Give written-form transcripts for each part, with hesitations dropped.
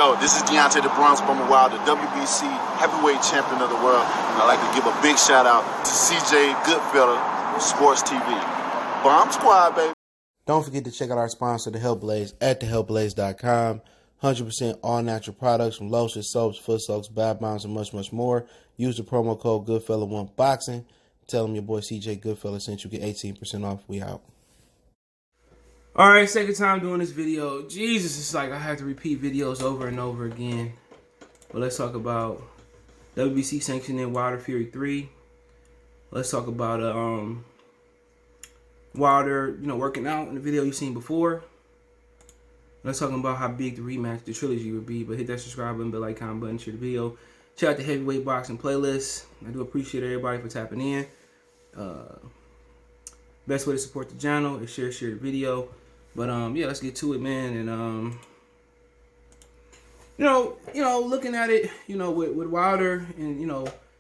Yo, this is Deontay the Bronx Bummer Wild, the WBC heavyweight champion of the world. And I'd like to give a big shout out to CJ Goodfella, Sports TV. Bomb Squad, baby. Don't forget to check out our sponsor, The Health Blaze, at thehealthblaze.com. 100% all natural products from lotions, soaps, foot soaks, bath bombs, and much, much more. Use the promo code Goodfella1Boxing. Tell them your boy CJ Goodfella sent you. Get 18% off. We out. All right, second time doing this video. Jesus, it's like I have to repeat videos over and over again. But let's talk about WBC sanctioning Wilder Fury 3. Let's talk about Wilder, working out in the video you've seen before. Let's talk about how big the rematch, the trilogy would be. But hit that subscribe button, like, comment button, share the video. Check out the heavyweight boxing playlist. I do appreciate everybody for tapping in. Best way to support the channel is share the video. But yeah, let's get to it, man. And looking at it, with Wilder and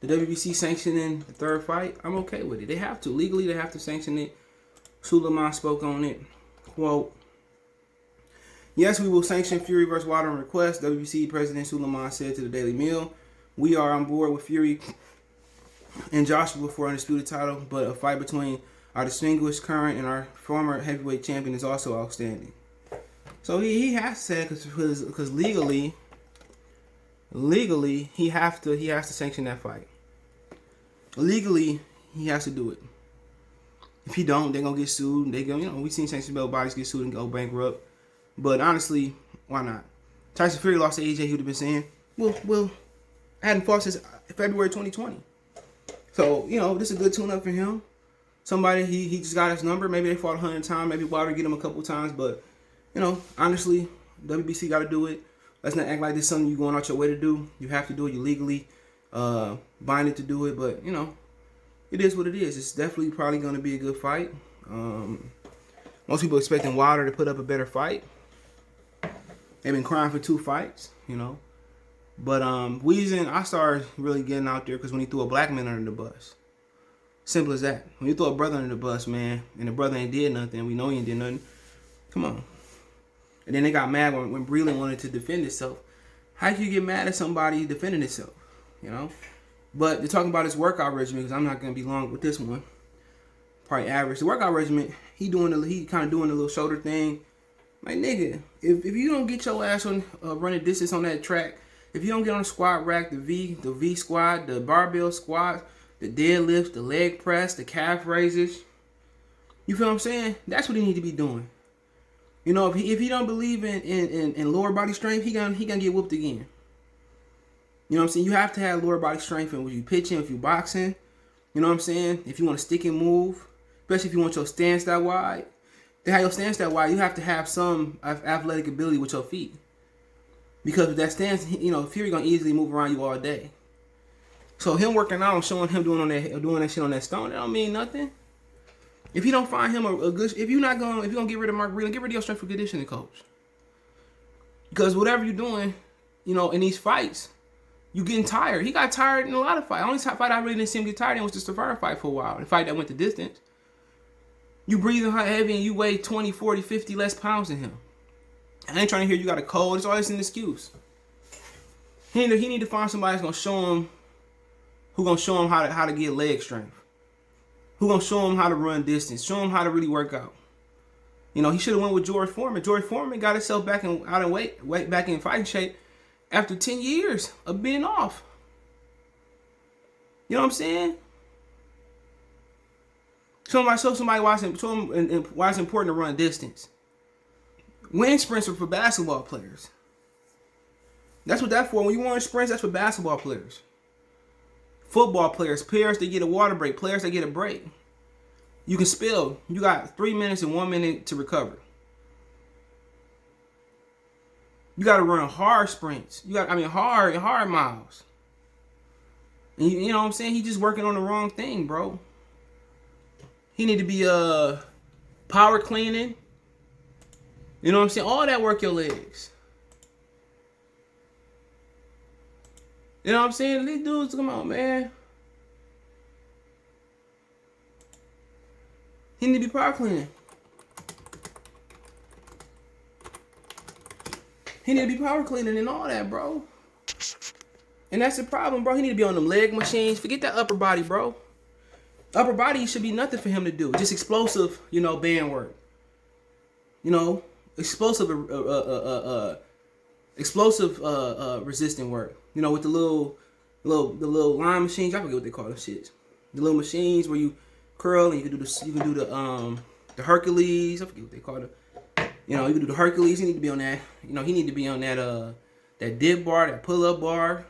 the WBC sanctioning the third fight, I'm okay with it. They have to legally, they have to sanction it. Suleiman spoke on it. Quote: "Yes, we will sanction Fury versus Wilder on request." WBC President Suleiman said to the Daily Mail, "We are on board with Fury and Joshua for undisputed title, but a fight between our distinguished current and our former heavyweight champion is also outstanding." So he has to say, because legally he has to sanction that fight. Legally, he has to do it. If he don't, they're gonna get sued. They go, we've seen sanctioned belt bodies get sued and go bankrupt. But honestly, why not? Tyson Fury lost to AJ. He would have been saying, "Well, I hadn't fought since February 2020." So this is a good tune-up for him. Somebody, he just got his number. Maybe they fought 100 times. Maybe Wilder get him a couple times. But, honestly, WBC got to do it. Let's not act like this is something you're going out your way to do. You have to do it. You legally binded to do it. But, it is what it is. It's definitely probably going to be a good fight. Most people expecting Wilder to put up a better fight. They've been crying for 2 fights, But Weezing, I started really getting out there because when he threw a black man under the bus. Simple as that. When you throw a brother under the bus, man, and the brother ain't did nothing, we know he ain't did nothing. Come on. And then they got mad when Breland wanted to defend himself. How can you get mad at somebody defending himself? But they're talking about his workout regimen, because I'm not gonna be long with this one. Probably average. The workout regimen, he kind of doing the little shoulder thing. Like, nigga, if you don't get your ass on running distance on that track, if you don't get on the squat rack, the V squat, the barbell squat, the deadlifts, the leg press, the calf raises. You feel what I'm saying? That's what he need to be doing. If he don't believe in lower body strength, he gonna get whooped again. You know what I'm saying? You have to have lower body strength when you pitching, if you boxing. You know what I'm saying? If you want to stick and move, especially if you want your stance that wide. To have your stance that wide, you have to have some athletic ability with your feet. Because with that stance, Fury gonna easily move around you all day. So him working out and showing him doing that shit on that stone, that don't mean nothing. If you don't find him a good, if you're gonna get rid of Mark Breland, get rid of your strength and conditioning coach. Because whatever you're doing, in these fights, you getting tired. He got tired in a lot of fights. The only fight I really didn't see him get tired in was the Survivor fight for a while. The fight that went the distance. You breathing heavy and you weigh 20, 40, 50 less pounds than him. I ain't trying to hear you got a cold. It's always an excuse. He need to find somebody that's gonna show him, who gonna show him how to get leg strength. Who gonna show him how to run distance. Show him how to really work out. He should have went with George Foreman. George Foreman got himself back in fighting shape after 10 years of being off. You know what I'm saying? Show somebody why it's important to run distance. Wind sprints are for basketball players. That's what that's for. When you run sprints, that's for basketball players. Football players they get a water break. Players, they get a break. You can spill. You got 3 minutes and 1 minute to recover. You got to run hard sprints. Hard miles. And you know what I'm saying? He just working on the wrong thing, bro. He need to be power cleaning. You know what I'm saying? All that work your legs. You know what I'm saying? These dudes, come on, man. He need to be power cleaning. He need to be power cleaning and all that, bro. And that's the problem, bro. He need to be on them leg machines. Forget that upper body, bro. Upper body should be nothing for him to do. Just explosive, band work. Explosive resistant work. With the little line machines. I forget what they call them shits. The little machines where you curl and you can do the Hercules. I forget what they call it. You can do the Hercules. He need to be on that. He need to be on that dip bar, that pull up bar.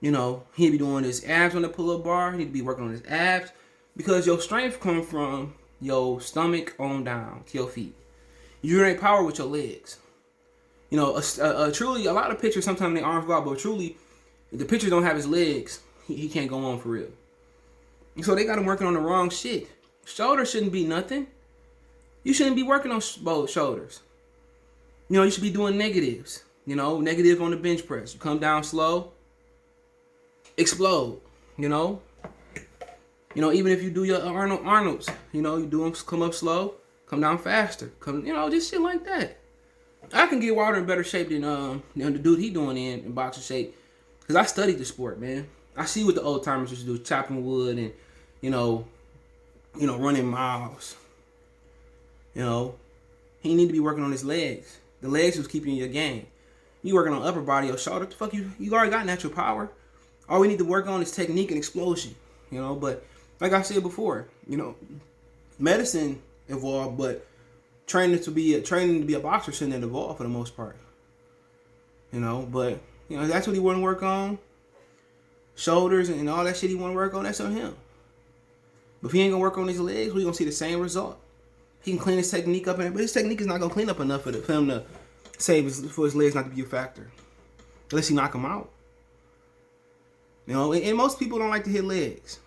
He need to be doing his abs on the pull up bar. He need to be working on his abs because your strength comes from your stomach on down to your feet. You generate power with your legs. Truly, a lot of pitchers sometimes their arms go out, but truly, if the pitcher don't have his legs, he can't go on for real. So they got him working on the wrong shit. Shoulders shouldn't be nothing. You shouldn't be working on both shoulders. You should be doing negatives. Negative on the bench press. You come down slow, explode. Even if you do your Arnold's, you do them come up slow, come down faster. Just shit like that. I can get Wilder in better shape than the dude he doing in boxing shape. Because I studied the sport, man. I see what the old timers used to do, chopping wood and, running miles. He need to be working on his legs. The legs was keeping your game. You working on upper body or shoulder, the fuck you already got natural power. All we need to work on is technique and explosion. But like I said before, medicine evolved, but training to be a boxer shouldn't evolve for the most part. But that's what he want to work on. Shoulders and all that shit he want to work on, that's on him. But if he ain't gonna work on his legs, we gonna see the same result. He can clean his technique up, but his technique is not gonna clean up enough for him to for his legs not to be a factor, unless he knock him out. And most people don't like to hit legs.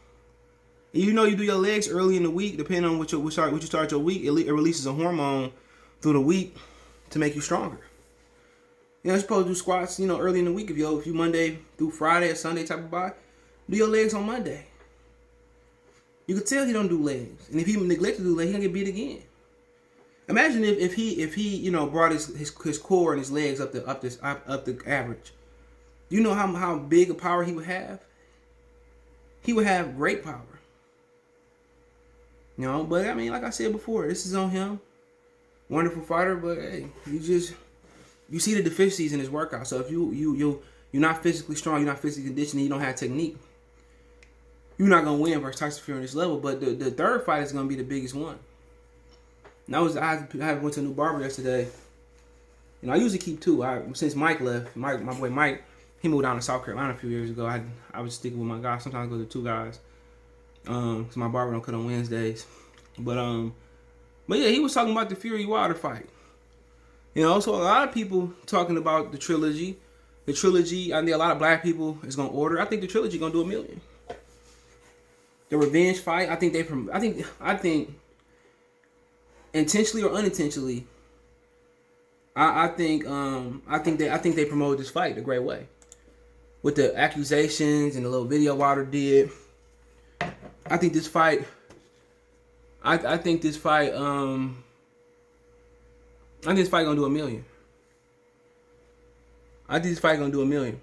And you do your legs early in the week, depending on what you start your week. It releases a hormone through the week to make you stronger. You're supposed to do squats, early in the week. If you Monday through Friday or Sunday type of body, do your legs on Monday. You could tell he don't do legs, and if he neglect to do legs, he gonna get beat again. Imagine if he brought his core and his legs up the average. You know how big a power he would have. He would have great power. But I mean, like I said before, this is on him. Wonderful fighter, but hey, you see the deficiencies in his workout. So if you're not physically strong, you're not physically conditioned, you don't have technique, you're not gonna win versus Tyson Fury on this level. But the third fight is gonna be the biggest one. And I went to a new barber yesterday. I usually keep two. Since Mike left, my boy Mike, he moved down to South Carolina a few years ago. I was sticking with my guys. Sometimes I go to two guys. Cause my barber don't cut on Wednesdays. But yeah, he was talking about the Fury Wilder fight. So a lot of people talking about the trilogy. The trilogy, I think a lot of black people is gonna order. I think the trilogy gonna do $1 million. The revenge fight, I think intentionally or unintentionally, I think they promoted this fight a great way. With the accusations and the little video Wilder did. I think this fight gonna do $1 million. I think this fight gonna do $1 million.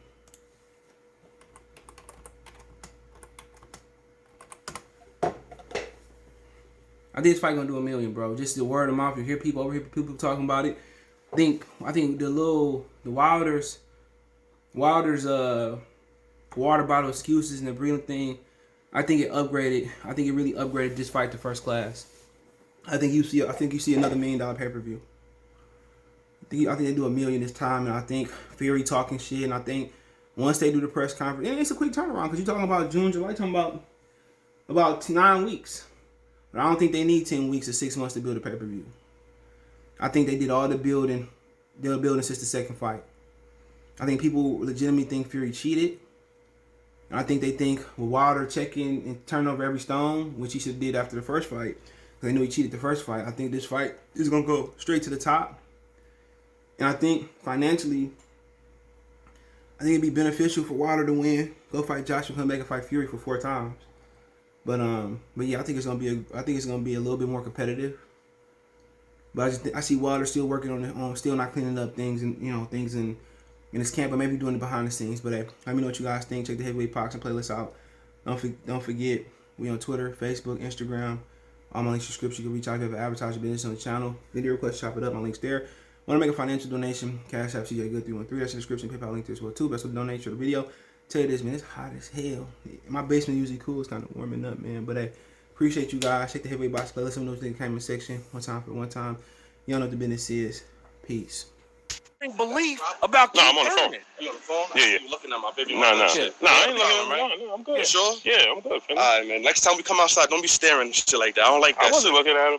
I think this fight gonna do $1 million, bro. Just the word of mouth. You hear people talking about it. I think the Wilder's water bottle excuses and the breathing thing. I think it really upgraded this fight to first class. I think you see another $1 million pay-per-view. I think they do $1 million this time, and I think Fury talking shit, and I think once they do the press conference, and it's a quick turnaround because you're talking about June, July, talking about 9 weeks. But I don't think they need 10 weeks or 6 months to build a pay-per-view. I think they did all the building. They were building since the second fight. I think people legitimately think Fury cheated. And I think they think with Wilder checking and turning over every stone, which he should have did after the first fight, because they knew he cheated the first fight. I think this fight is going to go straight to the top. And I think financially, I think it'd be beneficial for Wilder to win, go fight Joshua, come back and fight Fury for 4 times. But yeah, I think it's gonna be a little bit more competitive. But I see Wilder still working on still not cleaning up things and things in his camp, but maybe doing it behind the scenes. But hey, let me know what you guys think. Check the Heavyweight Boxing playlist out. Don't forget, we on Twitter, Facebook, Instagram. All my links description. You can reach out if you have advertise your business on the channel. Video request, chop it up. My links there. Want to make a financial donation? Cash App CJ Good 313. That's in the description. PayPal link there as well too. Best way to donate to the video. Tell you this, man, it's hot as hell. My basement usually cool. It's kind of warming up, man. But hey, appreciate you guys. Check the Heavyweight Box playlist. Let me know what you think in the comment section. One time. Y'all know what the business is. Peace. Belief about No, I'm on the phone. You on the phone? Yeah. You looking at my baby? No, I ain't looking at right? him. No, I'm good. You sure? Yeah, I'm good. All right, man. Next time we come outside, don't be staring and shit like that. I don't like that. I wasn't looking at him.